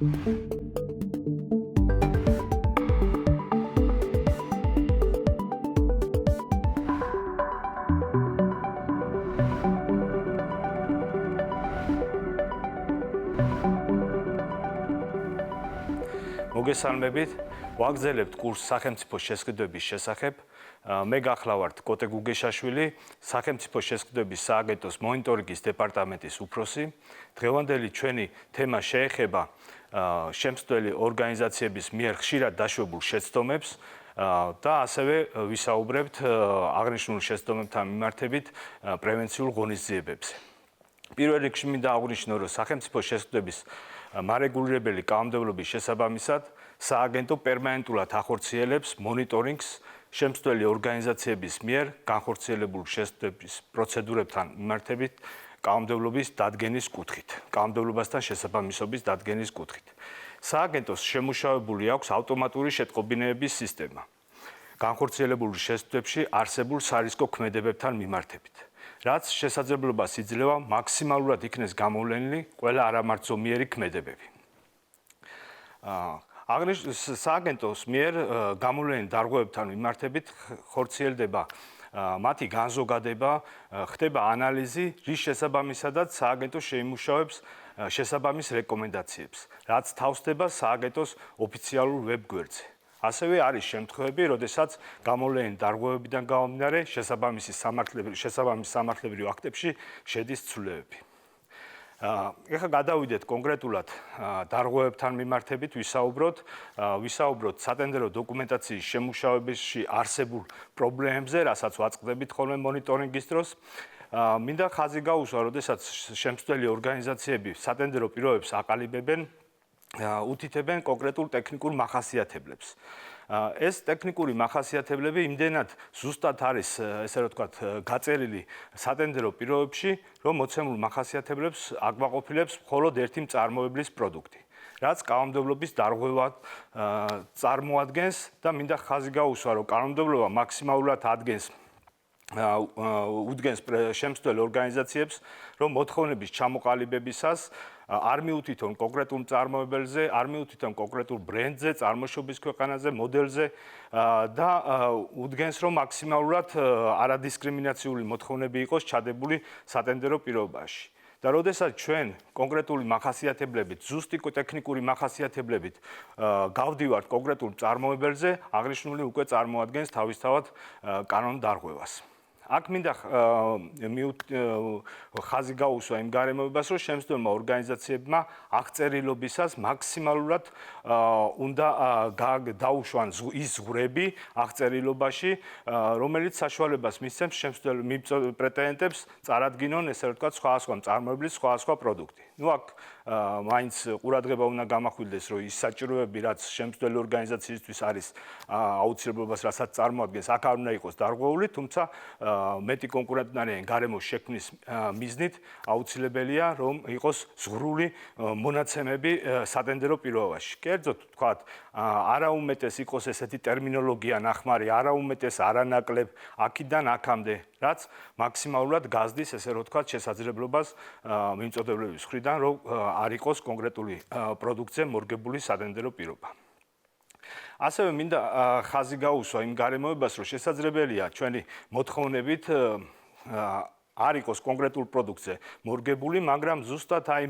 მოგესალმებით, ვაგრძელებთ კურსს სახელმწიფო შესყიდვების შესახებ. მე გახლავართ კოტე გუგეშაშვილი, სახელმწიფო შესყიდვების სააგენტოს მონიტორინგის დეპარტამენტის უფროსი. დღევანდელი ჩვენი თემა შეეხება შემსწავლელი ორგანიზაციების მიერ ხშირად დაშვებულ შეცდომებს და ასევე ვისაუბრებთ აღნიშნულ შეცდომებთან მიმართებით პრევენციულ ღონისძიებებზე. პირველ რიგში მინდა აღვნიშნო, რომ სახელმწიფო შესყიდვების მარეგულირებელი კანონმდებლობის შესაბამისად სააგენტო პერმანენტულად ახორციელებს მონიტორინგს შემსწავლელი ორგანიზაციების მიერ განხორციელებულ შესყიდვების პროცედურებთან მიმართებით კანონმდებლობის დადგენის კუთხით, კანონმდებლობასთან შესაბამისობის დადგენის კუთხით. სააგენტოს შემუშავებული აქვს ავტომატური შეტყობინებების სისტემა განხორციელებულ შესყიდვებში არსებულ სარისკო ქმედებებთან მიმართებით, რაც შესაძლებლობას იძლევა მაქსიმალურად იქნეს გამოვლენილი ყველა არამართლზომიერი ქმედებები. სააგენტოს მიერ გამოვლენილ დარღვევებთან მიმართებით ხორციელდება მათი განზოგადება, ხდება ანალიზი, რის შესაბამისადაც სააგენტო შეიმუშავებს შესაბამის რეკომენდაციებს, რაც თავსდება სააგენტოს ოფიციალურ ვებგვერდზე. ასევე არის შემთხვევები, როდესაც გამოვლენილ დარღვევებიდან გამომდინარე შესაბამის სამართლებრივ აქტებში შედის ცვლილებები. ეხლა გადავიდეთ კონკრეტულად დარღვევებთან მიმართებით ვისაუბროთ სატენდერო დოკუმენტაციის შემუშავებაში არსებულ პრობლემებზე, რასაც ვაწყდებით ხოლმე მონიტორინგის დროს. მინდა ხაზი გაუსვა, როდესაც შემსწავლელი ორგანიზაციები სატენდერო პირობებს აყალიბებენ, უთითებენ კონკრეტულ ტექნიკურ მახასიათებლებს. ეს ტექნიკური მახასიათებლები იმდენად ზუსტად არის, ესე რომ ვთქვათ, გაწერილი სატენდერო პირობებში, რომ მოცემულ მახასიათებლებს აკვაყოფილებს მხოლოდ ერთი მწარმოებლის პროდუქტი, რაც კანონმდებლობის დარღვევად წარმოადგენს და მინდა ხაზი გაუსვა, რომ კანონმდებლობა მაქსიმალურად უდგენს შემსწავლელ ორგანიზაციებს, რომ მოთხოვნების ჩამოყალიბებისას არ მიუთითონ კონკრეტულ მწარმოებელზე, არ მიუთითონ კონკრეტულ ბრენდზე, წარმოშობის ქვეყანაზე, მოდელზე და უდგენს, რომ მაქსიმალურად არადისკრიმინაციული მოთხოვნები იყოს ჩადებული სატენდერო პირობაში. და როდესაც ჩვენ კონკრეტული მახასიათებლებით, ზუსტი ტექნიკური მახასიათებლებით გავდივართ კონკრეტულ მწარმოებელზე, აღნიშნული უკვე წარმოადგენს თავისთავად კანონდარღვევას. აქ მინდა ხაზი გაუსვა იმ გარემოებას, რომ შემსწავლელმა ორგანიზაციებმა აღწერილობისას მაქსიმალურად უნდა დაუშვან ის ზღვრები აღწერილობაში, რომელიც საშუალებას მისცემს შემსწავლელ პრეტენდენტებს წარადგინონ, ესე რომ ვთქვათ, სხვადასხვა მწარმოებლის სხვადასხვა პროდუქტი. აქ მაინც ყურადღება უნდა გამახვილდეს, რომ ის საჭიროებები, რაც შემსწავლელი ორგანიზაციისთვის არის აუცილებლობას, რასაც წარმოადგენს, აქ არ უნდა იყოს დარღვეული, თუმცა მეტი კონკურენტნაირიანი გარემოს შექმნის მიზნით აუცილებელია, რომ იყოს ზღვრული მონაცემები სატენდერო პირობაში. კერძოდ ვთქვათ, არაუმეტეს იყოს ესეთი ტერმინოლოგია ნახმარი, არაუმეტეს არანაკლებ აქედან აქამდე, რაც მაქსიმალურად გაზდის, ესე რომ ვთქვათ, შესაძლებლობას მიმწოდებლების მხრიდან, რომ არ იყოს კონკრეტული პროდუქტზე მორგებული სატენდერო პირობა. ასევე მინდა ხაზი გაუსვა იმ გარემოებას, რომ შესაძლებელია ჩვენი მოთხოვნებით არ იყოს კონკრეტულ პროდუქტზე მორგებული, მაგრამ ზუსტად აი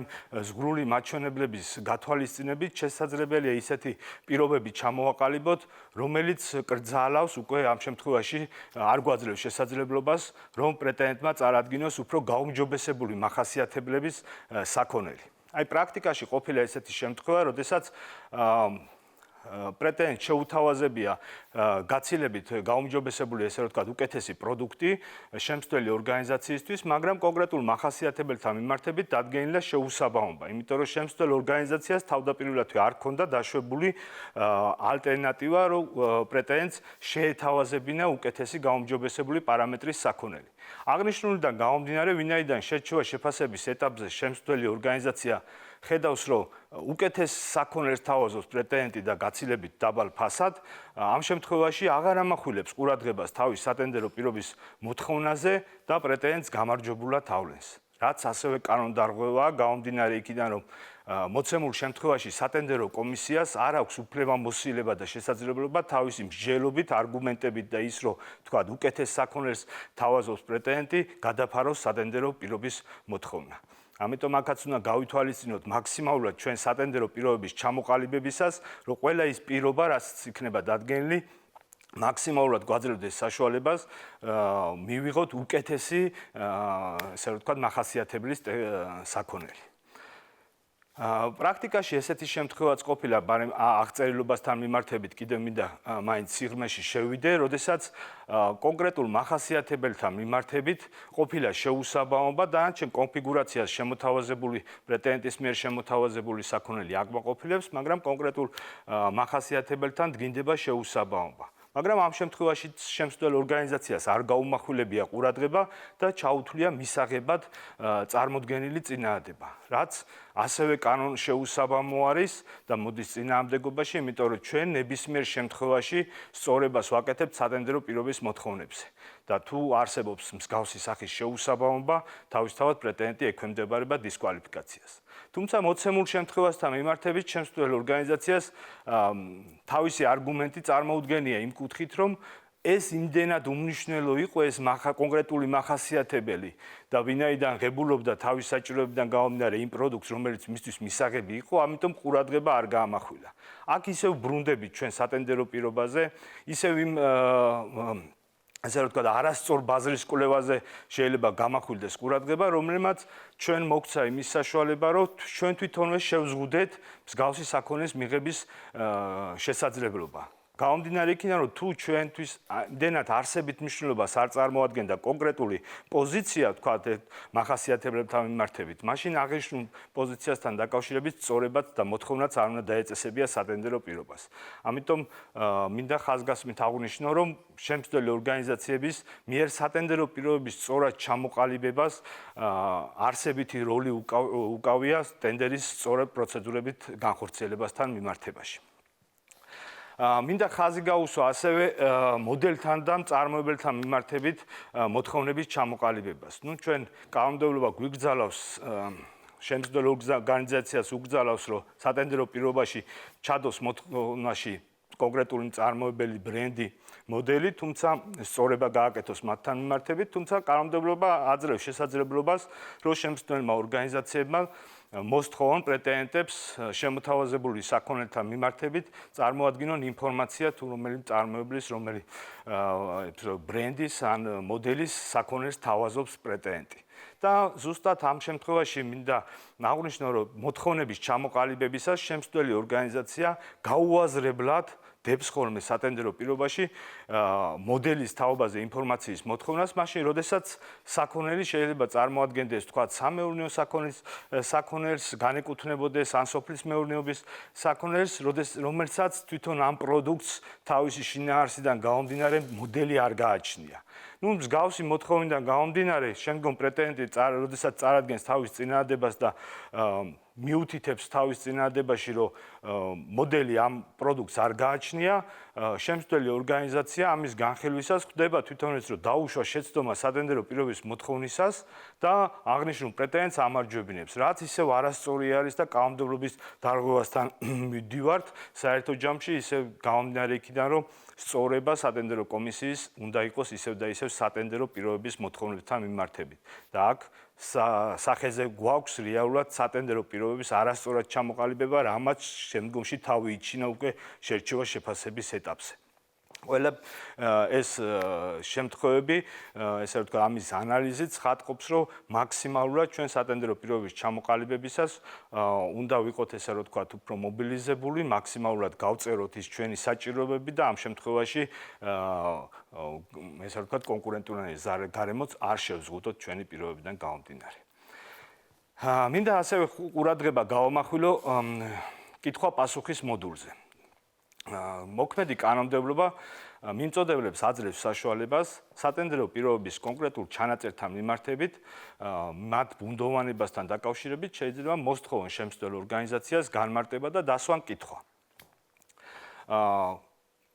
ზღვრული მაჩვენებლების გათვალისწინებით შესაძლებელია ისეთი პირობები ჩამოვაყალიბოთ, რომელიც კრძალავს უკვე ამ შემთხვევაში არ გვაძლევს შესაძლებლობას, რომ პრეტენდენტმა წარადგინოს უფრო გაუმჯობესებული მახასიათებლების საქონელი. აი პრაქტიკაში ყოფილა ესეთი შემთხვევა, როდესაც პრეტენდენტს შეუთავაზებია გაცილებით გაუმჯობესებული, ესე რომ ვთქვათ, უკეთესი პროდუქტი შემსწავლელი ორგანიზაციისთვის, მაგრამ კონკრეტულ მახასიათებელთან მიმართებით დადგენილა შეუსაბამობა, იმიტომ რომ შემსწავლელ ორგანიზაციას თავდაპირველად არ ჰქონდა დაშვებული ალტერნატივა, რომ პრეტენდენტს შეეთავაზებინა უკეთესი გაუმჯობესებული პარამეტრის საქონელი. აღნიშნულიდან გამომდინარე, ვინაიდან შერჩევა შეფასების ეტაპზე შემსწავლელი ორგანიზაცია ხედავს, რომ უკეთეს საქონელს თავაზობს პრეტენდენტი და გაცილებით დაბალ ფასად, ამ შემთხვევაში აღარ ამახვილებს ყურადღებას თავის სატენდერო პირობის მოთხოვნაზე და პრეტენდენტს გამარჯვებულად ავლენს. რაც ასევე კანონდარღვევაა, გამომდინარე იქიდან, რომ მოცემულ შემთხვევაში სატენდერო კომისიას არ აქვს უფლებამოსილება და შესაძლებლობა თავისი მსჯელობით, არგუმენტებით და ის რომ თქვა უკეთეს საქონელს თავაზობს პრეტენდენტი, გადაფაროს სატენდერო პირობის მოთხოვნა. ამიტომ აქაც უნდა გავითვალისწინოთ მაქსიმალურად ჩვენ სატენდერო პირობების ჩამოყალიბებისას, რომ ყველა ის პირობა, რაც იქნება დადგენილი, მაქსიმალურად გვაძლევდეს საშუალებას მივიღოთ უკეთესი, ესე რომ ვთქვათ, მახასიათებლის საქონელი. პრაქტიკაში ესეთი შემთხვევაც ყოფილა, მაგრამ აღწერილობასთან მიმართებით კიდევ მინდა მაინც სიღრმეში შევიდე, როდესაც კონკრეტულ მახასიათებელთან მიმართებით ყოფილა შეუსაბამობა დანარჩენ კონფიგურაციას შემოთავაზებული პრეტენდენტის მიერ შემოთავაზებული საქონელი აკმაყოფილებს, მაგრამ კონკრეტულ მახასიათებელთან დგინდება შეუსაბამობა. მაგრამ ამ შემთხვევაში შემსწრებელ ორგანიზაციას არ გაუმახვილებია ყურადღება და ჩაუთვლია მისაღებად წარმოდგენილი წინააღმდეგობა, რაც ასევე კანონ შეუსაბამო არის და მოდის წინააღმდეგობაში, იმიტომ რომ ჩვენ ნებისმიერ შემთხვევაში სწორებას ვაკეთებთ სატენდერო პირობის მოთხოვნებზე. და თუ არსებობს მსგავსი სახის შეუსაბამობა, თავისთავად პრეტენდენტი ექვემდებარება დისკვალიფიკაციას. თუმცა მოცემულ შემთხვევასთან მიმართებით შემსწრებელ ორგანიზაციას თავისი არგუმენტი წარმოუდგენია იმ კუთხით, რომ ეს იმდენად უმნიშვნელო იყო ეს კონკრეტული მახასიათებელი და ვინაიდან ღებულობდა თავის საჭიროებიდან გამომდინარე იმ პროდუქტს, რომელიც მისთვის მისაღები იყო, ამიტომ ყურადღება არ გაამახვილა. აქ ისევ ბრუნდებით ჩვენ სატენდერო პირობაზე, ისევ იმ ასე რომ ვთქვათ, არასწორ ბაზრის კვლევაზე შეიძლება გამახვილდეს ყურადღება, რომელმაც ჩვენ მოგცა იმის საშუალება, რომ ჩვენ თვითონვე შევზღუდეთ მსგავსი საქონლის მიღების შესაძლებლობა. გამომდინარე იქიდან, რომ თუ ჩვენთვის იმდენად არსებით მნიშვნელობას არ წარმოადგენდა კონკრეტული პოზიცია, ვთქვათ, მახასიათებლებთან მიმართებით, მაშინ აღნიშნულ პოზიციასთან დაკავშირებით სწორებაც და მოთხოვნაც არ უნდა დაეწესებია სატენდერო პირობას. ამიტომ მინდა ხაზგასმით აღვნიშნო, რომ შემსწრებელი ორგანიზაციების მიერ სატენდერო პირობების სწორად ჩამოყალიბებას არსებითი როლი უკავია ტენდერის სწორად პროცედურებით განხორციელებასთან მიმართებაში. მინდა ხაზი გაუსვა ასევე მოდელთან და მწარმოებელთან მიმართებით მოთხოვნების ჩამოყალიბებას. ჩვენ კანონმდებლობა გვიგზავნავს შემსწრებელ ორგანიზაციას უგზავნავს, რომ სატენდერო პირობაში ჩადოს მოთხოვნაში კონკრეტული მწარმოებელი ბრენდი, მოდელი, თუმცა სწორება გააკეთოს მათთან მიმართებით, თუმცა კანონმდებლობა აძლევს შესაძლებლობას, რომ შემსწრებელმა ორგანიზაციებმა მოსთხოვონ პრეტენდენტებს შემოთავაზებული საქონელთან მიმართებით წარმოადგინონ ინფორმაცია თუ რომელი მწარმოებლის, რომელი ბრენდის ან მოდელის საქონელს თავაზობს პრეტენდენტი. და ზუსტად ამ შემთხვევაში მინდა აღვნიშნო, რომ მოთხოვნების ჩამოყალიბებისას შემსწრებელი ორგანიზაცია გაუაზრებლად დებს ხოლმე სატენდერო პირობაში მოდელის თაობაზე ინფორმაციის მოთხოვნას, მაშინ როდესაც საქონელი შეიძლება წარმოადგენდეს, თქვათ, სამეურნეო საქონელს, განეკუთვნებოდეს ან სოფლის მეურნეობის საქონელს, რომელსაც თვითონ ამ პროდუქტს თავისი შინაარსიდან გამომდინარე მოდელი არ გააჩნია. მსგავსი მოთხოვნიდან გამომდინარე, შემდგომ პრეტენდენტი, როდესაც წარადგენს თავის წინააღმდეგობას და მიუთითებს თავის წინააღმდეგობაში, რომ მოდელი ამ პროდუქტს არ გააჩნია, შემსწრებელი ორგანიზაცია ამის განხილვისას ხვდება თვითონაც, რომ დაუშვა შეცდომა სატენდერო პირობის მოთხოვნისას და აღნიშნულ პრეტენდენტს ამარჯვებინებს, რაც ისევ არასწორი არის და კანონმდებლობის დარღვევასთან მივდივართ, საერთო ჯამში ისევ გამომდინარე იქიდან, რომ სწორება სატენდერო კომისიის უნდა იყოს ისევ და ისევ სატენდერო პირობების მოთხოვნებთან მიმართებით. და აქ სახეზე გვაქვს რეალურად სატენდერო პირობების არასწორად ჩამოყალიბება, რამაც შემდგომში თავი იჩინა უკვე შერჩევა შეფასების ეტაპზე. ყველა ეს შემთხვევები, ესე რომ ვთქვა, ამის ანალიზით ცხადყოფს, რომ მაქსიმალურად ჩვენ სატენდერო პირობების ჩამოყალიბებისას უნდა ვიყოთ, ესე რომ ვთქვა, უფრო მობილიზებული, მაქსიმალურად გავწეროთ ის ჩვენი საჭიროებები და ამ შემთხვევაში ესე რომ ვთქვა, კონკურენტული გარემოც არ შევზღუდოთ ჩვენი პირობებიდან გამომდინარე. მინდა ასევე ყურადღება გავამახვილო კითხვა-პასუხის მოდულზე. მოქმედი კანონმდებლობა მიმწოდებლებს აძლევს საშუალებას სატენდერო პირობების კონკრეტულ ჩანაწერთან მიმართებით, მათ ბუნდოვანებასთან დაკავშირებით შეიძლება მოსთხოვონ შემსწრებელ ორგანიზაციას განმარტება და დასვან კითხვა.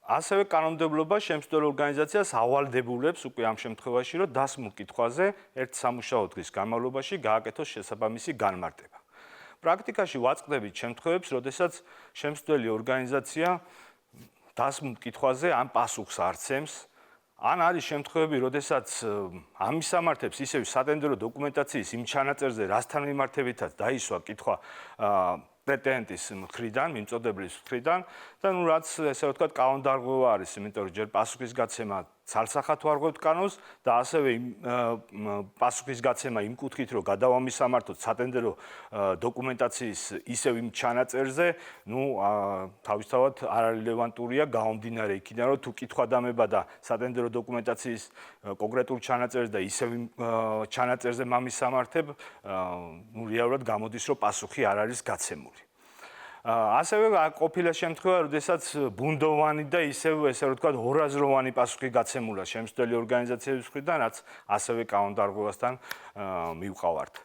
ასევე კანონმდებლობა შემსწრებელ ორგანიზაციას ავალდებულებს უკვე ამ შემთხვევაში, რომ დასმულ კითხვაზე ერთ სამუშაო დღის განმავლობაში გააკეთოს შესაბამისი განმარტება. პრაქტიკაში ვაწყდებით შემთხვევებს, როდესაც შემსწავლელი ორგანიზაცია დასმულ კითხვაზე ან პასუხს არცემს, ან არის შემთხვევები, როდესაც ამის სამართებს ისევ სატენდერო დოკუმენტაციის იმ ჩანაწერზე, რასთან მიმართებითაც დაისვა კითხვა პრეტენდენტის მხრიდან, მიმწოდებლის მხრიდან და რაც ესე ვთქვათ, კანონდარღვევა არის, იმიტომ რომ ჯერ პასუხის გაცემა ცალსახად ვარღვევთ კანონს და ასევე პასუხის გაცემა იმ კუთხით, რომ გადავამისამართოთ სატენდერო დოკუმენტაციის ისევ იმ ჩანაწერზე, თავისთავად არარელევანტურია გამომდინარე იქიდან, რომ თუ კითხვა დამება და სატენდერო დოკუმენტაციის კონკრეტულ ჩანაწერზე და ისევ იმ ჩანაწერზე მამისამართებ, რეალურად გამოდის, რომ პასუხი არ არის გაცემული. ასევე ყოფილა შემთხვევა, როდესაც ბუნდოვანი და ისევ ესე ვთქვათ, ორაზროვანი პასუხი გაცემულა შემსწავლელი ორგანიზაციების მხრიდან, რაც ასევე კანონდარღვევასთან მივყავართ.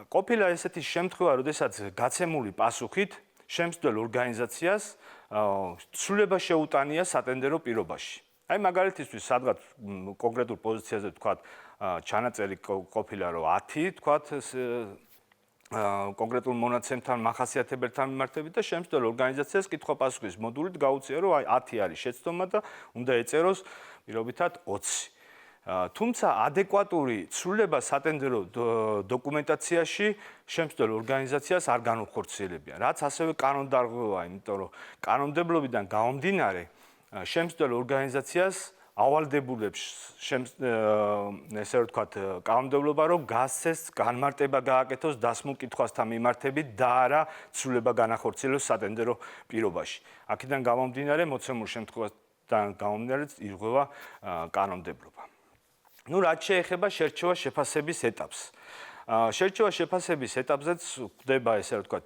ყოფილა ესეთი შემთხვევა, როდესაც გაცემული პასუხით შემსწავლელ ორგანიზაციას ცვლილება შეუტანია სატენდერო პირობაში. აი მაგალითისთვის, სადღაც კონკრეტულ პოზიციაზე ვთქვათ, ჩანაწერი ყოფილა, რომ 10 ვთქვათ, კონკრეტულ მონაცემთან მახასიათებელთან მიმართებით და შემსწავლელ ორგანიზაციას კითხვა-პასუხის მოდულით გაუწია, რომ აი 10 არის შეცდომა და უნდა ეწეროს პირობითად 20. თუმცა ადეკვატური ცვლილება სატენდერო დოკუმენტაციაში შემსწავლელ ორგანიზაციას არ განუხორციელებია, რაც ასევე კანონდარღვევაა, იმიტომ რომ კანონმდებლობიდან გამომდინარე შემსწავლელ ორგანიზაციას ავალდებულებს ესე ვთქვათ, კანონმდებლობა, რომ გასცეს განმარტება გააკეთოს დასმულ კითხვასთან მიმართებით და არა ცვლილება განახორციელოს სატენდერო პირობაში. აქედან გამომდინარე, მოცემულ შემთხვევასთან გამომდინარე ირღვევა კანონმდებლობა. რაც შეეხება შერჩევა-შეფასების ეტაპს. შერჩევა-შეფასების ეტაპზეც ხდება ესე ვთქვათ,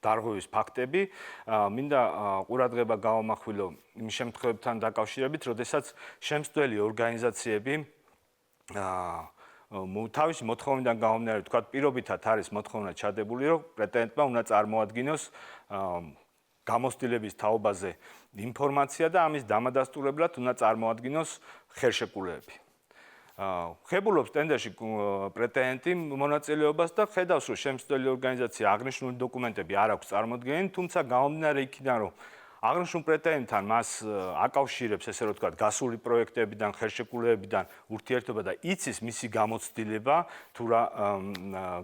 დარღვევის ფაქტები, მინდა ყურადღება გავამახვილო იმ შემთხვევებთან დაკავშირებით, როდესაც შემსწავლელი ორგანიზაციები თავისი მოთხოვნიდან გამომდინარე, ვთქვათ, პირობითად არის მოთხოვნა ჩადებული, რომ პრეტენდენტმა უნდა წარმოადგინოს გამოცდილების თაობაზე ინფორმაცია და ამის დამადასტურებლად უნდა წარმოადგინოს ხელშეკრულებები. ხებულობს ტენდერში პრეტენდენტი მონაწილეობას და ხედავს, რომ შემსწავლელი ორგანიზაცია აღნიშნული დოკუმენტები არ აქვს წარმოდგენილი, თუმცა გამომდინარე იქიდან, რომ აღნიშნულ პრეტენდენტთან მას აკავშირებს, ესე რომ ვთქვათ, გასული პროექტებიდან, ხელშეკრულებებიდან ურთიერთობა და იცის მისი გამოცდილება, თუ რა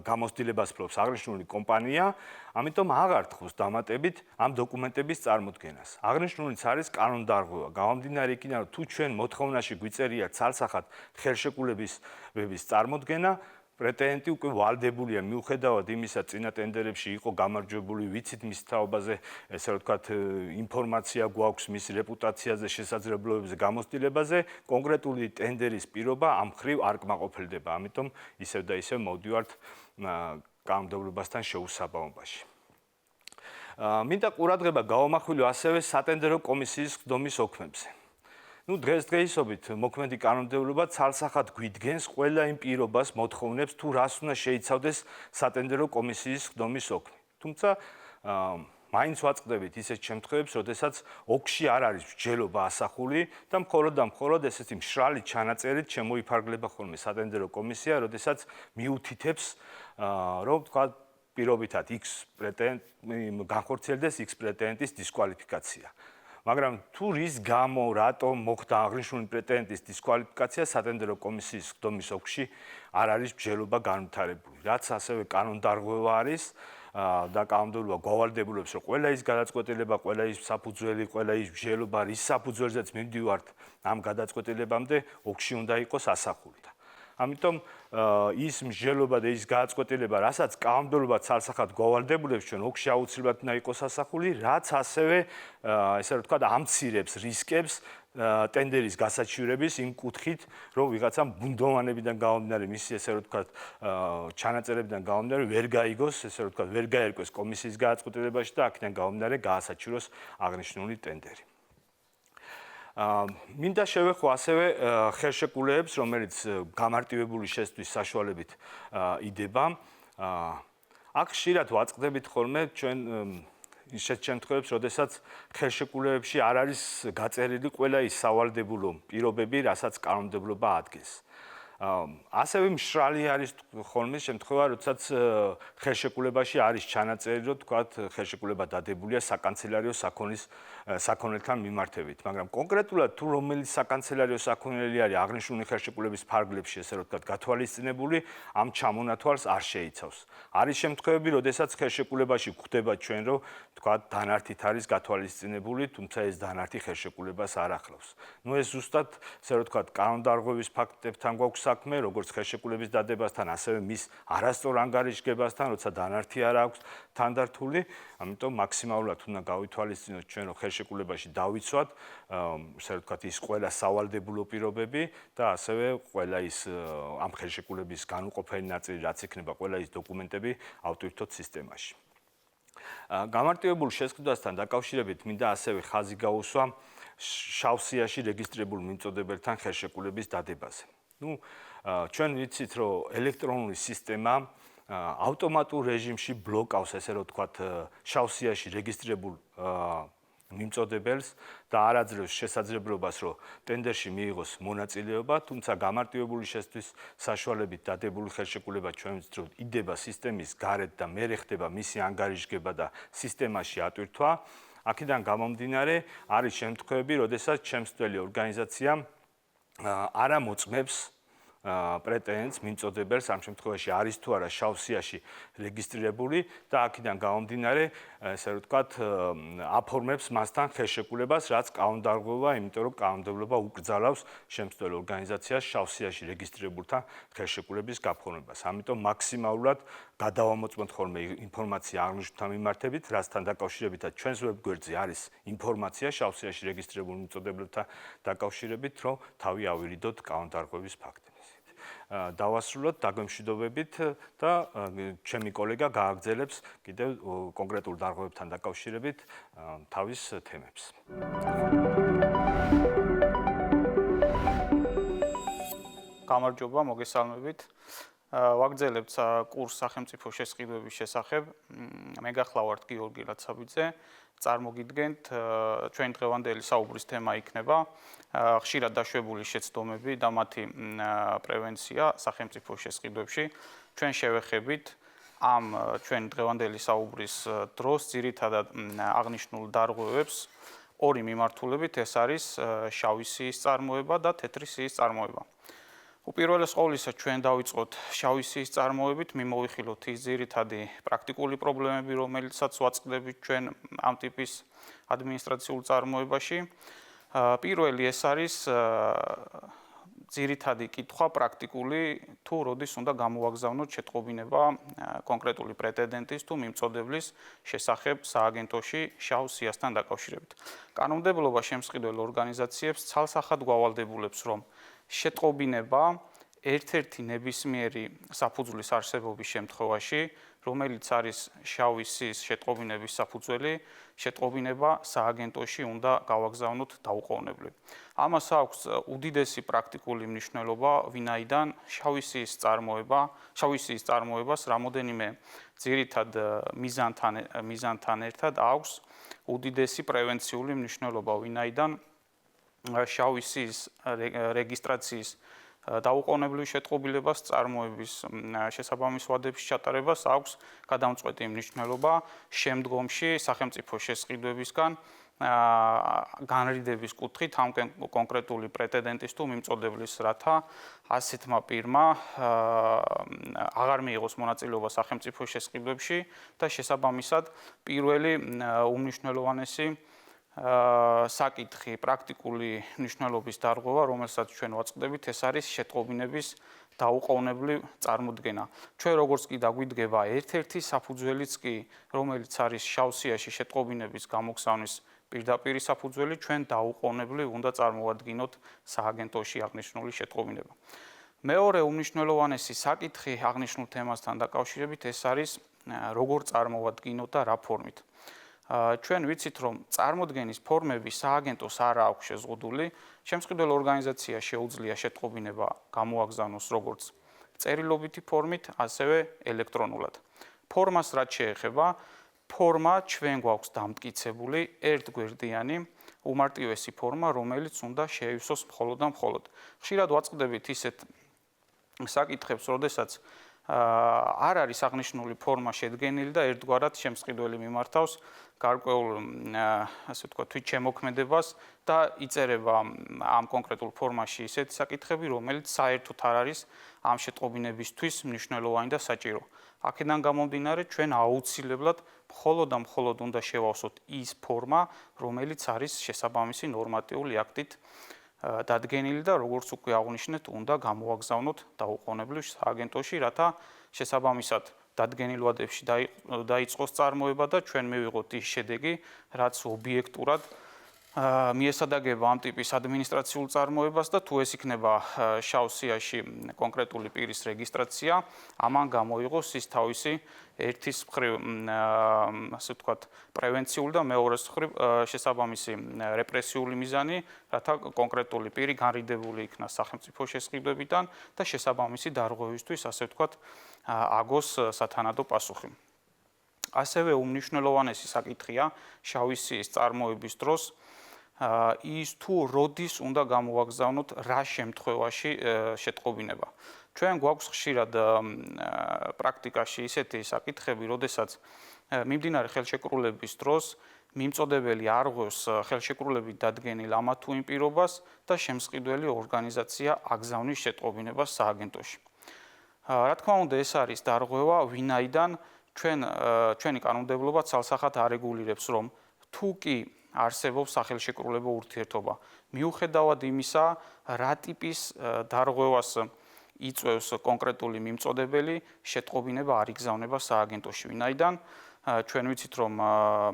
გამოცდილებას ფლობს აღნიშნული კომპანია, ამიტომ აღარ თხოს დამატებით ამ დოკუმენტების წარმოდგენას. აღნიშნულიც არის კანონდარღვევა. გამომდინარე იქიდან, რომ თუ ჩვენ მოთხოვნაში გვიწერია ცალსახად ხელშეკრულებების წარმოდგენა, პრეტენდენტი უკვე ვალდებულია მიუხედავად იმისა, წინა ტენდერებში იყო გამარჯვებული, ვიცით მის თაობაზე, ესე ვთქვათ, ინფორმაცია გვაქვს მის რეპუტაციაზე, შესაძლებლობებზე, გამოცდილებაზე, კონკრეტული ტენდერის პირობა ამ მხრივ არ კმაყოფილდება. ამიტომ ისევ და ისევ მოვდივართ კანონმდებლობასთან შეუსაბამობაში. მინდა ყურადღება გავამახვილო ასევე სატენდერო კომისიის ხდომის ოქმებზე. დღესდღეობით მოქმედი კანონმდებლობა ცალსახად გვიდგენს ყველა იმ პირობას მოთხოვნებს, თუ რას უნდა შეიცავდეს სატენდერო კომისიის ხდომის ოქმი. თუმცა მაინც ვაწყდებით ისეთ შემთხვევებს, როდესაც ოქში არ არის მსჯელობა ასახული და მხოლოდ ესეთი მშრალი ჩანაწერით შემოიფარგლება ხოლმე სატენდერო კომისია, როდესაც მიუთითებს, რომ თქვა პირობითად X პრეტენდენტი განხორციელდეს X პრეტენდენტის დისკვალიფიკაცია. მაგრამ თუ რის გამო, რატომ მოხდა აღნიშნული პრეტენდენტის დისკვალიფიკაცია, სატენდერო კომისიის ხდომის ოქში არ არის მსჯელობა განვითარებული. რაც ასევე კანონდარღვევა არის და კანონმდებლობა გვავალდებულებს, რომ ყველა ის გადაწყვეტილება, ყველა ის საფუძველი, ყველა ის მსჯელობა, რის საფუძველზეც მივდივართ ამ გადაწყვეტილებამდე, ოქში უნდა იყოს ასახული. ამიტომ ის მსჯელობა და ის გადაწყვეტილება, რასაც კანონმდებლობა ცალსახად გვავალდებულებს, ჩვენ ოქში აუცილებლად უნდა იყოს ასახული, რაც ასევე ესე რომ ვთქვათ, ამცირებს რისკებს ტენდერის გასაჩივრების იმ კუთხით, რომ ვიღაცამ ბუნდოვანებიდან გამომდინარე, მისი ესე რომ ვთქვათ, ჩანაწერებიდან გამომდინარე, ვერ გაიგოს, ესე რომ ვთქვათ, ვერ გაერკვეს კომისიის გადაწყვეტილებაში და აქედან გამომდინარე გაასაჩივროს აღნიშნული ტენდერი. მინდა შევეხო ასევე ხელშეკრულებებს, რომელიც გამარტივებული შესთვის საშუალებით იდება. აქ ხშირად ვაწყდებით ხოლმე ჩვენ ისეთ შემთხვევებს, როდესაც ხელშეკრულებებში არ არის გაწერილი ყველა ის სავალდებულო პირობები, რასაც კანონმდებლობა ადგენს. ასევე მშრალი არის ხოლმე შემთხვევა, როდესაც ხელშეკრულებაში არის ჩანაწერი, რომ თქვათ ხელშეკრულება დადებულია საკანცელერიო საქონელთან მიმართებით, მაგრამ კონკრეტულად თუ რომელიც საკანცელერიო საქონელი არის აღნიშნული ხელშეკრულების ფარგლებში, ესე რომ თქვათ გათვალისწინებული, ამ ჩამონათვალს არ შეიცავს. არის შემთხვევები, როდესაც ხელშეკრულებაში გვხვდება ჩვენ, რომ თქვათ დანართით არის გათვალისწინებული, თუმცა ეს დანართი ხელშეკრულებას არ ახლავს. ნუ ეს ზუსტად, ესე რომ თქვათ, კანონდარღვევის ფაქტებთან გვაქვს საქმე, როგორც ხელშეკრულების დადებასთან, ასევე მის არასწორ ანგარიშგებასთან, როცა დანართი არ აქვს თანდართული, ამიტომ მაქსიმალურად უნდა გავითვალისწინოთ ჩვენ, რომ ხელშეკრულებაში დავიცვათ, ესე რომ თქვათ, ის ყველა სავალდებულო პირობები და ასევე ყველა ის ამ ხელშეკრულების განუყოფელი ნაწილი, რაც იქნება ყველა ის დოკუმენტები ავტვირთოთ სისტემაში. გამარტივებულ შესყიდვასთან დაკავშირებით მინდა ასევე ხაზი გაუსვა შავ სიაში რეგისტრირებულ მიმწოდებელთან ხელშეკრულების დადებაზე. ნუ ჩვენ ვიცით, რომ ელექტრონული სისტემა ავტომატურ რეჟიმში ბლოკავს, ესე რომ ვთქვათ, შავ სიაში რეგისტრირებულ მიმწოდებელს და არ აძლევს შესაძლებლობას, რომ ტენდერში მიიღოს მონაწილეობა, თუმცა გამარტივებული შესთვის საშუალებით დადებული ხელშეკრულება ჩვენ ვიცით, რომ იდება სისტემის გარეთ და მერე ხდება მისი ანგარიშგება და სისტემაში ატვირთვა. აქედან გამომდინარე, არის შემთხვევები, როდესაც ჩემსვლელი ორგანიზაცია არ ამოწმებს პრეტენდენტს, მიმწოდებელს, ამ შემთხვევაში არის თუ არა შავ სიაში რეგისტრირებული და აქედან გამომდინარე, ესე რომ ვთქვათ, აფორმებს მასთან ხელშეკრულებას, რაც კანონდარღვევა, იმიტომ რომ კანონმდებლობა უკრძალავს შემსწავლელ ორგანიზაციას შავ სიაში რეგისტრირებულთან ხელშეკრულების გაფორმებას. ამიტომ მაქსიმალურად გადავამოწმოთ ხოლმე ინფორმაცია აღნიშნულთან მიმართებით, რასთან დაკავშირებითაც ჩვენს ვებგვერდზე არის ინფორმაცია შავ სიაში რეგისტრირებულ მიმწოდებლებთან დაკავშირებით, რომ თავი ავირიდოთ კანონდარღვევის ფაქტებს. დავასრულოთ დაგვემშვიდობებით და ჩემი კოლეგა გააგრძელებს კიდევ კონკრეტულ დარღვევებთან დაკავშირებით თავის თემებს. გამარჯობა, მოგესალმებით. ვაგრძელებთ კურსს სახელმწიფო შესყიდვების შესახებ. მე გახლავართ გიორგი რაცაბიძე. წარმოგიდგენთ ჩვენი დღევანდელი საუბრის თემა იქნება ხშირად დაშვებული შეცდომები და მათი პრევენცია სახელმწიფო შესყიდვებში. ჩვენ შევეხებით ამ ჩვენი დღევანდელი საუბრის დროს ძირითადად აღნიშნულ დარღვევებს ორი მიმართულებით, ეს არის შავი სიის წარმოება და თეთრი სიის წარმოება. უპირველეს ყოვლისა ჩვენ დავიწყოთ შავი სიის წარმოებით, მიმოვიხილოთ ის ძირითადი პრაქტიკული პრობლემები, რომელიცაც ვაწყდებით ჩვენ ამ ტიპის ადმინისტრაციულ წარმოებაში. პირველი ეს არის ძირითადი კითხვა პრაქტიკული, თუ როდის უნდა გამოვაგზავნოთ შეტყობინება კონკრეტული პრეტენდენტის თუ მიმწოდებლის შესახებ სააგენტოში შავ სიასთან დაკავშირებით. კანონმდებლობა შემსყიდველ ორგანიზაციებს ცალსახად გვავალდებულებს, რომ შეტყობინება ერთ-ერთი ნებისმიერი საფუძვლის არსებობის შემთხვევაში, რომელიც არის შავი სიის შეტყობინების საფუძველი, შეტყობინება სააგენტოში უნდა გავაგზავნოთ დაუყოვნებლივ. ამას აქვს უდიდესი პრაქტიკული მნიშვნელობა, ვინაიდან შავი სიის წარმოებას რამოდენიმე ძირითად მიზანთან ერთად აქვს უდიდესი პრევენციული მნიშვნელობა, ვინაიდან შავი სიის რეგისტრაციის დაუყოვნებლივ შეტყობილებას წარმოების შესაბამის ვადების ჩატარებას აქვს გადამწყვეტი მნიშვნელობა შემდგომში სახელმწიფო შესყიდვებისგან განრიდების კუთხით ამ კონკრეტული პრეტენდენტის თუ მიმწოდებლის, რათა ასეთმა პირმა აღარ მიიღოს მონაწილეობა სახელმწიფო შესყიდვებში და შესაბამისად პირველი უმნიშვნელოვანესი საკითხი პრაქტიკული მნიშვნელობის დარღვევა, რომელსაც ჩვენ ვაწყდებით, ეს არის შეტყობინების დაუყოვნებლივ წარმოდგენა. ჩვენ როგორც კი დაგვიდგება ერთ-ერთი საფუძველიც კი, რომელიც არის შავ სიაში შეტყობინების გამოგზავნის პირდაპირი საფუძველი, ჩვენ დაუყოვნებლივ უნდა წარმოვადგინოთ სააგენტოში აღნიშნული შეტყობინება. მეორე უმნიშვნელოვანესი საკითხი აღნიშნულ თემასთან დაკავშირებით, ეს არის როგორ წარმოვადგინოთ და რა ფორმით. ჩვენ ვიცით, რომ წარმოდგენის ფორმები სააგენტოს არ აქვს შეზღუდული, შემსყიდველ ორგანიზაციას შეუძლია შეტყობინება გამოაგზავნოს როგორც წერილობითი ფორმით, ასევე ელექტრონულად. ფორმას რაც შეეხება, ფორმა ჩვენ გვაქვს დამტკიცებული ერთგვერდიანი უმარტივესი ფორმა, რომელიც უნდა შეივსოს მხოლოდ და მხოლოდ. ხშირად ვაწყდებით ისეთ საკითხებს, როდესაც არ არის აღნიშნული ფორმა შედგენილი და ერთგვარად შემსყიდველი მიმართავს გარკვეულ ასე ვთქვათ თვითშემოქმედებას და იწერება ამ კონკრეტულ ფორმაში ისეთი საკითხები, რომელიც საერთოდ არ არის ამ შეტყობინებისთვის მნიშვნელოვანი და საჭირო. აქედან გამომდინარე, ჩვენ აუცილებლად მხოლოდ და მხოლოდ უნდა შევავსოთ ის ფორმა, რომელიც არის შესაბამისი ნორმატიული აქტით დადგენილი და როგორც უკვე აღნიშნეთ, უნდა გამოვაგზავნოთ დაუყოვნებლივ სააგენტოში, რათა შესაბამისად დადგენილ ვადებში დაიწყოს წარმოება და ჩვენ მივიღოთ ის შედეგი, რაც ობიექტურად მიესადაგება ამ ტიპის ადმინისტრაციულ წარმოებას და თუ ეს იქნება შავ სიაში კონკრეტული პირის რეგისტრაცია, ამან გამოიღოს ის თავისი ერთის მხრივ ასე ვთქვათ პრევენციული და მეორეს მხრივ შესაბამისი რეპრესიული მიზანი, რათა კონკრეტული პირი განრიდებული იქნას სახელმწიფო შესყიდვებიდან და შესაბამისი დარღვევისთვის ასე ვთქვათ აგოს სათანადო პასუხი. ასევე უმნიშვნელოვანესი საკითხია შავი სიის წარმოების დროს ის თუ როდის უნდა გამოვაგზავნოთ რა შემთხვევაში შეტყობინება. ჩვენ გვაქვს ხშირად პრაქტიკაში ისეთი საკითხები, როდესაც მიმდინარე ხელშეკრულების დროს მიმწოდებელი არღვევს ხელშეკრულებით დადგენილ ამა თუ იმ პირობას და შემსყიდველი ორგანიზაცია აგზავნის შეტყობინებას სააგენტოში. რა თქმა უნდა, ეს არის დარღვევა, ვინაიდან ჩვენი კანონმდებლობა ცალსახად არეგულირებს, რომ თუ კი არსებობს სახელშეკრულებო ურთიერთობა. მიუხედავად იმისა, რა ტიპის დარღვევას იწვევს კონკრეტული მიმწოდებელი, შეტყობინება არ იგზავნება სააგენტოში. ვინაიდან ჩვენ ვიცით, რომ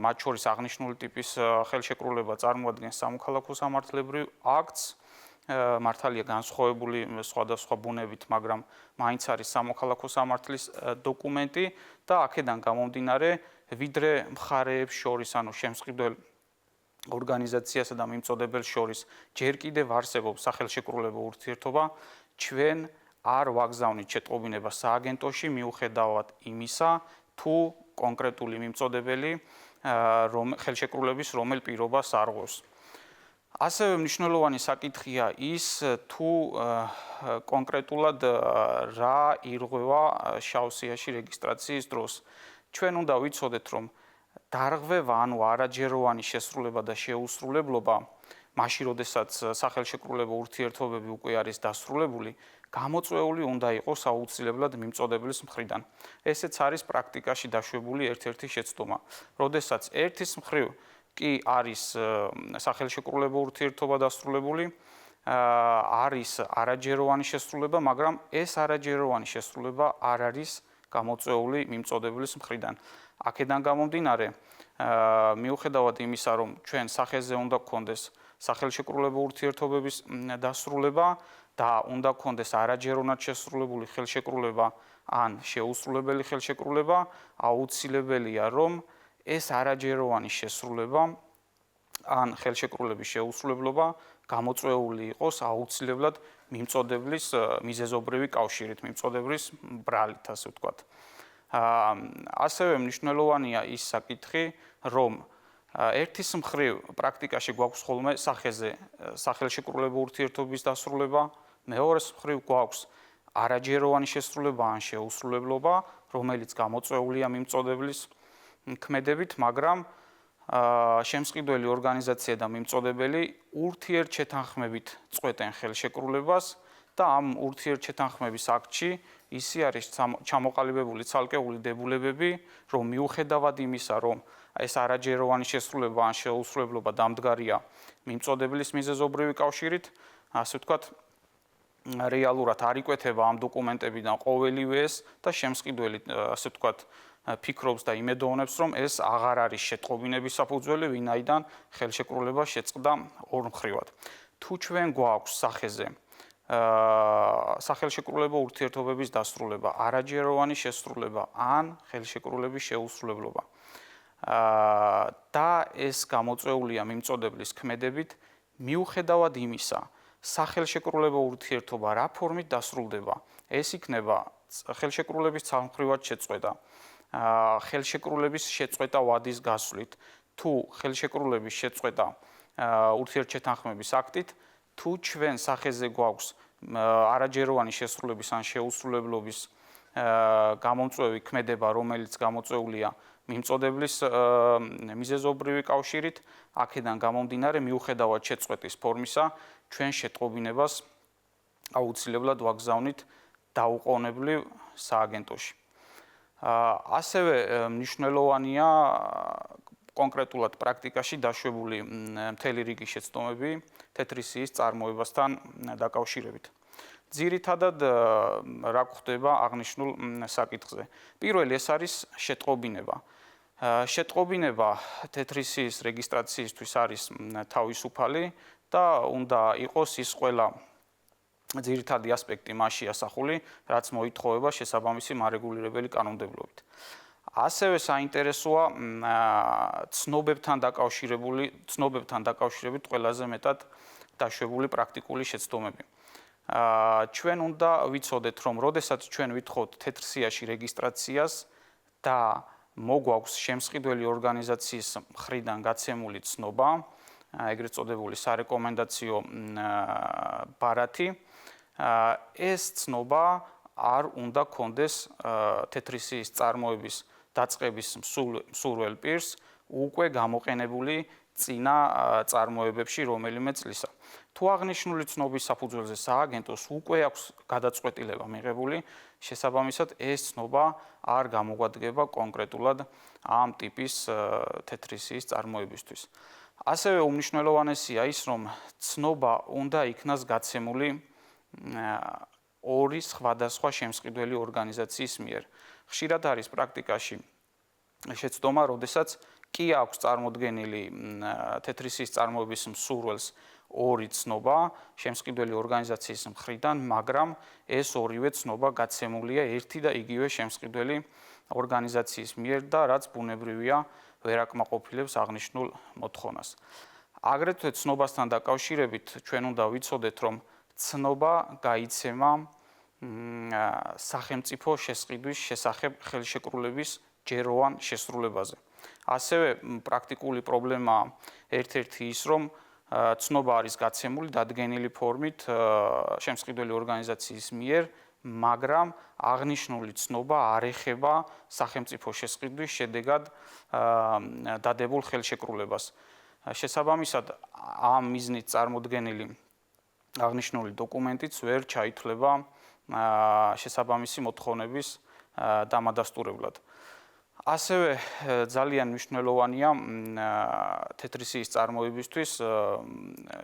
მათ შორის აღნიშნული ტიპის ხელშეკრულება წარმოადგენს სამოქალაქო სამართლებრივ აქტს, მართალია განსხვავებული სხვადასხვა ბუნებით, მაგრამ მაინც არის სამოქალაქო სამართლის დოკუმენტი და აქედან გამომდინარე, ვიდრე მხარეებს შორის, ანუ შემსყიდველ ორგანიზაციასა და მიმწოდებელს შორის ჯერ კიდევ არსებობს სახელშეკრულებო ურთიერთობა, ჩვენ არ ვაგზავნით შეტყობინება სააგენტოში, მიუხედავად იმისა, თუ კონკრეტული მიმწოდებელი ხელშეკრულების რომელ პირობას არღვევს. ასევე მნიშვნელოვანი საკითხია ის, თუ კონკრეტულად რა ირღვევა შავ სიაში რეგისტრაციის დროს. ჩვენ უნდა ვიცოდეთ, რომ დარღვევა, ანუ არაჯეროვანი შესრულება და შეუსრულებლობა, მაშინ როდესაც სახელშეკრულებო ურთიერთობები უკვე არის დასრულებული, გამოწვეული უნდა იყოს აუცილებლად მიმწოდებლის მხრიდან. ესეც არის პრაქტიკაში დაშვებული ერთ-ერთი შეცდომა. როდესაც ერთის მხრივ კი არის სახელშეკრულებო ურთიერთობა დასრულებული, არის არაჯეროვანი შესრულება, მაგრამ ეს არაჯეროვანი შესრულება არ არის გამოწვეული მიმწოდებლის მხრიდან. აქედან გამომდინარე, მიუხედავად იმისა, რომ ჩვენ სახეზე უნდა გქონდეს სახელშეკრულებო ურთიერთობების დასრულება და უნდა გქონდეს არაჯეროვნად შესრულებული ხელშეკრულება ან შეუსრულებელი ხელშეკრულება, აუცილებელია, რომ ეს არაჯეროვანი შესრულება ან ხელშეკრულების შეუსრულებლობა გამოწვეული იყოს აუცილებლად მიმწოდebლის მიზეზობრივი კავშირით, მიმწოდebლის ბრალით, ასე ვთქვათ. ასევე მნიშვნელოვანია ის საკითხი, რომ ერთის მხრივ პრაქტიკაში გვაქვს ხოლმე სახეზე სახელშეკრულებო ურთიერთობის დასრულება, მეორეს მხრივ გვაქვს არაჯეროვანი შესრულება ან შეუსრულებლობა, რომელიც გამოწვეულია მიმწოდebლის ქმედებით, მაგრამ შემსყიდველი ორგანიზაცია და მიმწოდებელი ურთიერთშეთანხმებით წყვეტენ ხელშეკრულებას და ამ ურთიერთშეთანხმების აქტში ისი არის ჩამოყალიბებული ცალკეული დებულებები, რომ მიუხედავად იმისა, რომ ეს არაჯეროვანი შესრულება ან შეუსრულებლობა დამდგარია მიმწოდebლის მიზეზობრივი კავშირით, ასე ვთქვათ, რეალურად არ იკვეთება ამ დოკუმენტებიდან ყოველივე ეს და შემსყიდველი, ასე ვთქვათ, ფიქრობს და იმედოვნებს, რომ ეს აღარ არის შეტყობინების საფუძველი, ვინაიდან ხელშეკრულება შეწყდა ორმხრივად. თუ ჩვენ გვაქვს სახეზე სახელშეკრულებო ურთიერთობების დასრულება, არაჯეროვანი შესრულება ან ხელშეკრულების შეუსრულებლობა და ეს გამოწვეულია მიმწოდebლის ქმედებით, მიუხედავად იმისა, სახელშეკრულებო ურთიერთობა რა ფორმით დასრულდება, ეს იქნება ხელშეკრულების ცალმხრივად შეწყვეტა, ხელშეკრულების შეწყვეტა ვადის გასვლით, თუ ხელშეკრულების შეწყვეტა ურთიერთშეთანხმების აქტით, თუ ჩვენ სახეზე გვაქვს არაჯეროვანი შესრულების ან შეუსრულებლობის გამომწვევი ქმედება, რომელიც გამოწვეულია მიმწოდებლის მიზეზობრივი კავშირით, აქედან გამომდინარე მიუხედავად შეწყვეტის ფორმისა, ჩვენ შეტყობინებას აუცილებლად ვაგზავნით დაუყოვნებლივ სააგენტოში. ასევე მნიშვნელოვანია კონკრეტულად პრაქტიკაში დაშვებული მთელი რიგი შეცდომები თეთრი სიის წარმოებასთან დაკავშირებით. ძირითადად რა გვხდება აღნიშნულ საკითხზე. პირველი ეს არის შეტყობინება. შეტყობინება თეთრი სიის რეგისტრაციისთვის არის თავისუფალი და უნდა იყოს ის ყველა ძირითადი ასპექტი მასში ასახული, რაც მოითხოვება შესაბამისი მარეგულირებელი კანონმდებლობით. ასევე საინტერესოა ცნობებთან დაკავშირებით ყველაზე მეტად დაშვებული პრაქტიკული შეცდომები. ჩვენ უნდა ვიცოდეთ, რომ როდესაც ჩვენ ვითხოვთ თეთრ სიაში რეგისტრაციას და მოგვაქვს შემსყიდველი ორგანიზაციის მხრიდან გაცემული ცნობა, ეგრეთ წოდებული სარეკომენდაციო ბარათი, ეს ცნობა არ უნდა კონდეს თეთრი სიის წარმოების დაწყების მსურველ პირს უკვე გამოყენებული წინა წარმოებებში რომელიმე წლისა. თუ აღნიშნული ცნობის საფუძველზე სააგენტოს უკვე აქვს გადაწყვეტილება მიღებული, შესაბამისად ეს ცნობა არ გამოგვადგება კონკრეტულად ამ ტიპის თეთრი სიის წარმოებისთვის. ასევე უმნიშვნელოვანესია ის, რომ ცნობა უნდა იქნას გაცემული ორი სხვადასხვა შემსყიდველი ორგანიზაციის მიერ. ხშირად არის პრაქტიკაში შეცდომა, როდესაც კი აქვს წარმოდგენილი თეთრი სიის წარმოების მსურველს ორი ცნობა შემსყიდველი ორგანიზაციის მხრიდან, მაგრამ ეს ორივე ცნობა გაცემულია ერთი და იგივე შემსყიდველი ორგანიზაციის მიერ და რაც ბუნებრივია ვერ აკმაყოფილებს აღნიშნულ მოთხოვნას. აგრეთვე ცნობასთან დაკავშირებით ჩვენ უნდა ვიცოდეთ, რომ ცნობა გაიცემა სახელმწიფო შესყიდვის შესახებ ხელშეკრულების ჯეროვან შესრულებაზე. ასევე პრაქტიკული პრობლემაა ერთ-ერთი ის, რომ ცნობა არის გაცემული დადგენილი ფორმით შემსყიდველი ორგანიზაციის მიერ, მაგრამ აღნიშნული ცნობა არ ეხება სახელმწიფო შესყიდვის შედეგად დადებულ ხელშეკრულებას. შესაბამისად, ამ მიზნით წარმოდგენილი აღნიშნული დოკუმენტიც ვერ ჩაითვლება შესაბამისი მოთხოვნების დამადასტურებლად. ასევე ძალიან მნიშვნელოვანია თეთრი სიის წარმოებისთვის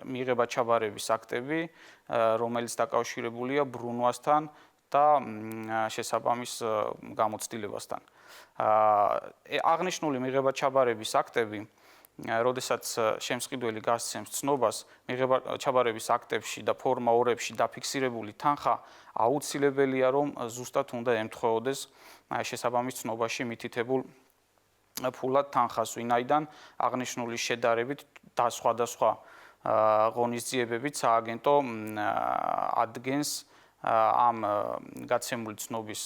მიღება ჩაბარების აქტები, რომელიც დაკავშირებულია ბრუნვასთან და შესაბამის გამოცდილებასთან. აღნიშნული მიღება ჩაბარების აქტები, როდესაც შემსყიდველი გასცემს ცნობას, მიღება ჩაბარების აქტებში და ფორმა 2-ში დაფიქსირებული თანხა აუცილებელია, რომ ზუსტად უნდა ემთხვეოდეს შესაბამის ცნობაში მითითებულ ფულად თანხას, ვინაიდან აღნიშნული შედარებით და სხვადასხვა ღონისძიებებით სააგენტო ადგენს ამ გაცემული ცნობის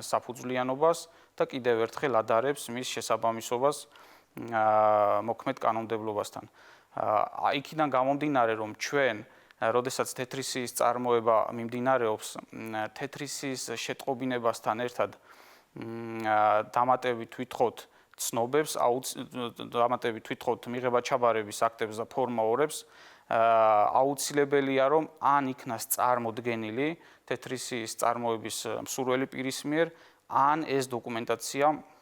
საფუძვლიანობას და კიდევ ერთხელ ადარებს მის შესაბამისობას მოქმედ კანონმდებლობასთან. იქიდან გამომდინარე, რომ ჩვენ როდესაც თეთრი სიის წარმოება მიმდინარეობს თეთრი სიის შეტყობინებასთან ერთად დამატებით ვითხოვთ ცნობებს, დამატებით ვითხოვთ მიღება ჩაბარების აქტებს და ფორმა 2-ებს, აუცილებელია, რომ ან იქნას წარმოდგენილი თეთრი სიის წარმოების მსურველი პირის მიერ, ან ეს დოკუმენტაცია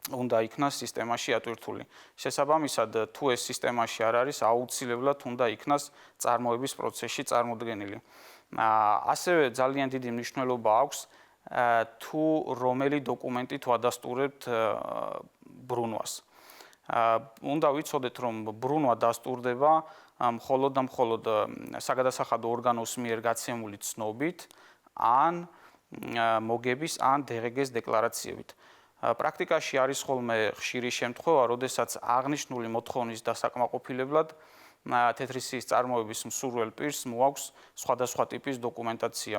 უნდა იქნას სისტემაში ატვირთული. შესაბამისად, თუ ეს სისტემაში არ არის, აუცილებლად უნდა იქნას წარმოების პროცესში წარმოდგენილი. ასევე ძალიან დიდი მნიშვნელობა აქვს თუ რომელი დოკუმენტით ვადასტურებთ ბრუნვას. უნდა ვიცოდეთ, რომ ბრუნვა დასტურდება მხოლოდ და მხოლოდ საგადასახადო ორგანოს მიერ გაცემული ცნობით ან მოგების ან დღგ-ს დეკლარაციებით. პრაქტიკაში არის ხოლმე ხშირი შემთხვევა, როდესაც აღნიშნული მოთხოვნის დასაკმაყოფილებლად თეთრი სიის წარმოების მსურველ პირს მოაქვს სხვადასხვა ტიპის დოკუმენტაცია,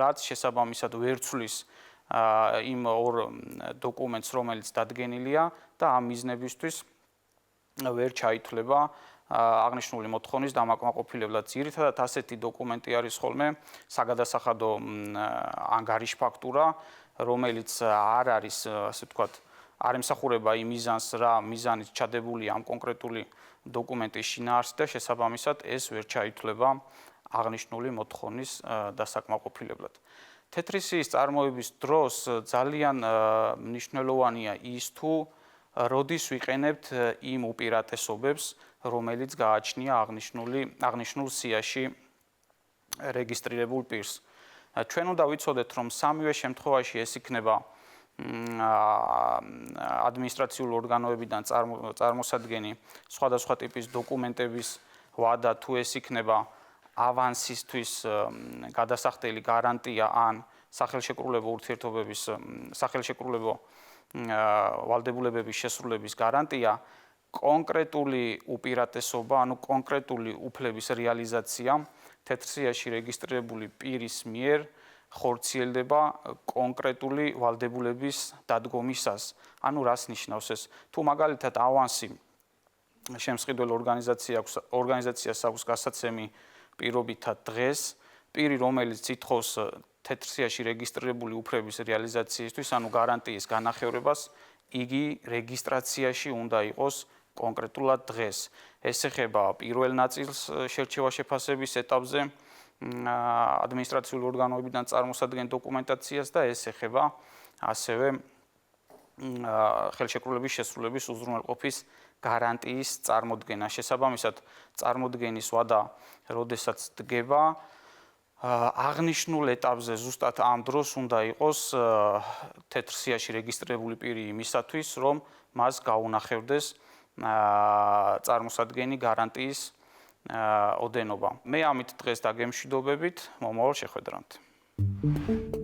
რაც შესაბამისად ვერ ცვლის იმ ორ დოკუმენტს, რომელიც დადგენილია და ამ მიზნებისთვის ვერ ჩაითვლება აღნიშნული მოთხოვნის დამაკმაყოფილებლად. ძირითადად ასეთი დოკუმენტი არის ხოლმე საგადასახადო ანგარიშ ფაქტურა, რომელიც არ არის, ასე ვთქვათ, არ ემსახურება იმ მიზანს, რა მიზანით ჩადებულია ამ კონკრეტული დოკუმენტის შინაარსი და შესაბამისად ეს ვერ ჩაითვლება აღნიშნული მოთხოვნის დასაკმაყოფილებლად. თეთრი სიის წარმოების დროს ძალიან მნიშვნელოვანია ის თუ როდის ვიყენებთ იმ უპირატესობებს, რომელიც გააჩნია აღნიშნულ სიაში რეგისტრირებულ პირს. ჩვენ უნდა ვიცოდეთ, რომ სამივე შემთხვევაში ეს იქნება ადმინისტრაციული ორგანოებიდან წარმოსადგენი სხვადასხვა ტიპის დოკუმენტების ვადა, თუ ეს იქნება ავანსისთვის გადასახდელი გარანტია ან სახელშეკრულებო ურთიერთობების სახელშეკრულებო ვალდებულებების შესრულების გარანტია, კონკრეტული უპირატესობა, ანუ კონკრეტული უფლების რეალიზაცია თეთრ სიაში რეგისტრირებული პირის მიერ ხორციელდება კონკრეტული ვალდებულების დადგომისას. ანუ რას ნიშნავს ეს? თუ მაგალითად ავანსი შემსყიდველ ორგანიზაციას აქვს გასაცემი პირობითად დღეს, პირი, რომელიც ითხოვს თეთრ სიაში რეგისტრირებული უფლების რეალიზაციისთვის, ანუ გარანტიის განახევრებას, იგი რეგისტრაციაში უნდა იყოს კონკრეტულად დღეს. ეს ეხება პირველ ნაწილს შერჩევა-შეფასების ეტაპზე ადმინისტრაციული ორგანოებიდან წარმოსადგენ დოკუმენტაციას და ეს ეხება ასევე ხელშეკრულების შესრულების უზრუნველყოფის გარანტიის წარმოდგენა. შესაბამისად, წარმოდგენის ვადა, როდესაც დგება, აღნიშნულ ეტაპზე ზუსტად ამ დროს უნდა იყოს თეთრ სიაში რეგისტრირებული პირი იმისათვის, რომ მას გაუნახევდეს წარმოსადგენი გარანტიის ოდენობა. მე ამით დღეს დაგემშვიდობებით, მომავალ შეხვედრამდე.